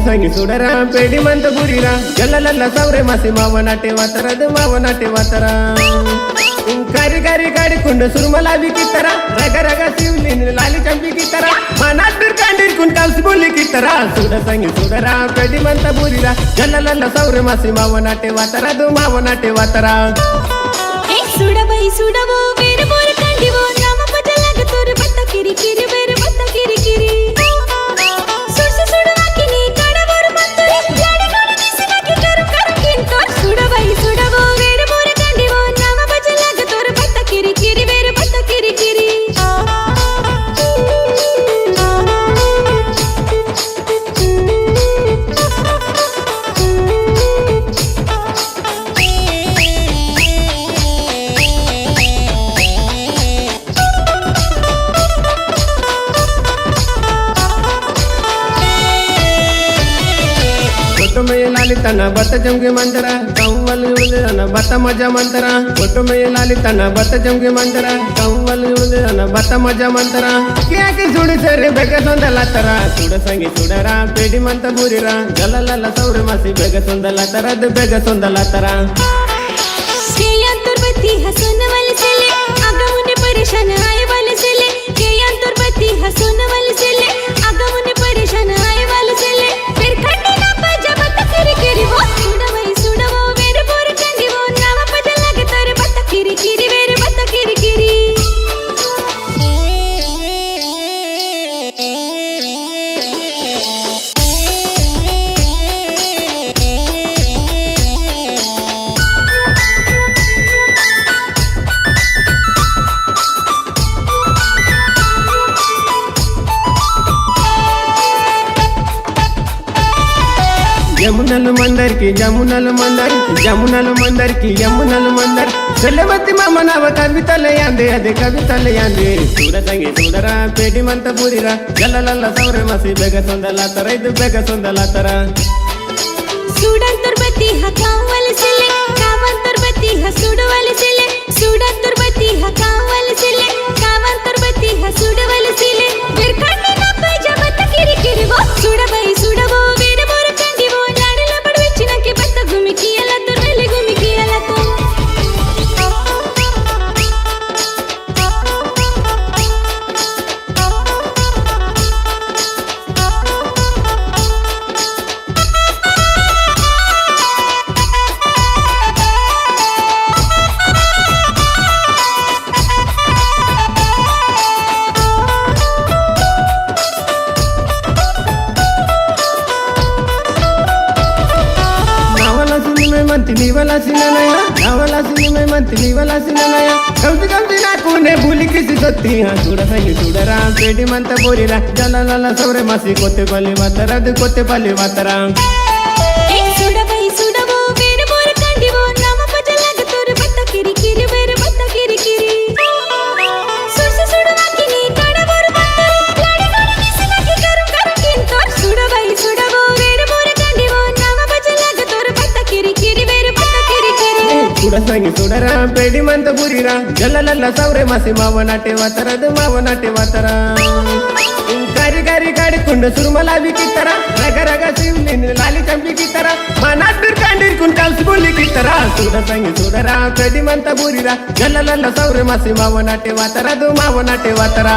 ಸಂಗಿ ಸುಡರ ಪೇಡಿ ಮಂತ ಬುರಿರ ಗಲ್ಲಲಲ್ಲ ಸೌರೆ ಮಸಿ ಮಾವನಾಟೆ ವಾತರದು ಮಾವನಾಟೆ ವಾತರ ಕರಿ ಕರಿ ಕಾಡಿಕೊಂಡು ಸುರುಮಲಾಬಿಕ್ಕಿತ್ತರ ರಗ ರಗ ಶಿವ್ಲಿ ಲಾಲಿ ಚಂಪಿಕ್ಕಿತ್ತರ ಮನಾಡ್ಬಿರ್ ಕಂಡಿರ್ಕೊಂಡು ಕಲ್ಸ್ಕೊಲಿಕ್ಕಿತ್ತರ ಸುಡ ಸಂಗಿ ಸುಡರ ಪೇಡಿ ಮಂತ ಬುರಿರ ಗಲ್ಲಲಲ್ಲ ಸೌರೆ ಮಸಿ ಮಾವನಾಟೆ ವಾತರದು ಮಾವನಾಟೆ ವಾತರ ಸುಡಬೈ ಸುಡವೋ ಬೇರೆ ಬೋರೆ ಕಂಡಿವೋ ನಾಮ ಬದಲಾಗ ತೋರು ಬತ್ತ ಕಿರಿ ಕಿರಿ ಬೇರೆ ಬತ್ತ ಕಿರಿ ಕಿರಿ ಸುಡ್ಸಿ ಸುಡವಾಕಿ ನೀ ಕಡವರು ಬಂತರೆ ಗಾಡಿ ನೋಡಿ ನಿಸಿನಾಕಿ ಕರು ಕರು ಕಿಂತೋರ್ ಸುಡಬೈ ಸುಡವೋ ಬೇರೆ ಬೋರೆ ಕಂಡಿವೋ ನಾಮ ಬದಲಾಗ ತೋರು ಬತ್ತ ಕಿರಿ ಕಿರಿ ಬೇರೆ ಬತ್ತ ಕಿರಿ ಕಿರಿ लाली तना बत जमगे मंदरा कंवल उड़ना बत मजा मंदरा फोटो में लाली तना बत जमगे मंदरा कंवल उड़ना बत मजा मंदरा क्या के जुड़ सरे बेग संदला तरा सुड़ संगी सुडरा पेडी मंत बुरिरा गललल सौर मसी बेग संदला तरा द बेग संदला तरा के अंतर्बती हसन वाले सेले आगमने परेशान आए वाले सेले के अंतर्बती हसन वाले सेले आगमने परेशान आए वाले सेले फिर खंडी ना पजा बत किरी किरी वो सुडवो वेरे बोर कंडी वो नाम पजा लगे तोरे बत किरी किरी वेरे बत किरी किरी यमुनल मंदर की जमुनल मंदर जमुनल मंदर की यमुनल मंदर सेलवती मामनाव कवितले यांदे अदे कवितले यांदे सूर संगे सूडरा पेडी मंत बुरिरा गललल सौरे मसी बेग संदला ತರ ಇದು बेग संदला ತರ सुडंतर्बती हा कावल सेले कावंतर्बती हा सुडवल सेले सुडंतर्बती हा कावल सेले कावंतर्बती हा सुडवल सेले फिर खंडी ना पजा बत किरी किरी वो सुडबई सुडवो वेरे बोर कंडी वो लाडला पडविचिना के बत घुमी कियाला तो रेले घुमी कियाला तो मंथली वाला सिनाया नावला सिनी में मंथली वाला सिनाया कौती कौती ना कोने भूली किसी सत्ती हाँ सुड़ा संगी सुडरा पेडी मंत बोरिरा गललल सौरे मसी कोते पल्ली वातरा दु कोते पल्ली वातरा सुडबई सुडवो वेरे बोर कंडी वो नाम पजा लगे तोरे बत किरी किरी वेरे बत किरी किरी सुडसी सुडवाकी नी कडवर बंतरे गाडी ನೋಡಿ ನಿಸಿನಾಕಿ ಕರು ಕರು ಕಿಂತೋರ್ सुडबई सुडवो वेरे बोर कंडी वो नाम पजा लगे तोरे बत किरी किरी वेरे बत किरी किरी सुड़ा संगी सुडरा पेडी मंत बुरिरा गललल सौरे मसी मावनाटे वातरद मावनाटे वातरा करी करी काडिಕೊಂಡು ಸುರುಮಲಾಬಿಕ್ಕಿತ್ತರ ರಗ ರಗ ಶಿವ್ಲಿ ಲಾಲಿ ಚಂಪಿಕ್ಕಿತ್ತರ ಮನಾಡ್ಬಿರ್ ಕಂಡಿರ್ಕೊಂಡು ಕಲ್ಸ್ಕೊಲಿಕ್ಕಿತ್ತರ ಸುಡ ಸಂಗಿ ಸುಡರ ಪೇಡಿ ಮಂತ ಬುರಿರ ಗಲ್ಲಲಲ್ಲ ಸೌರೆ ಮಸಿ ಮಾವನಾಟೆ ವಾತರದು ಮಾವನಾಟೆ ವಾತರ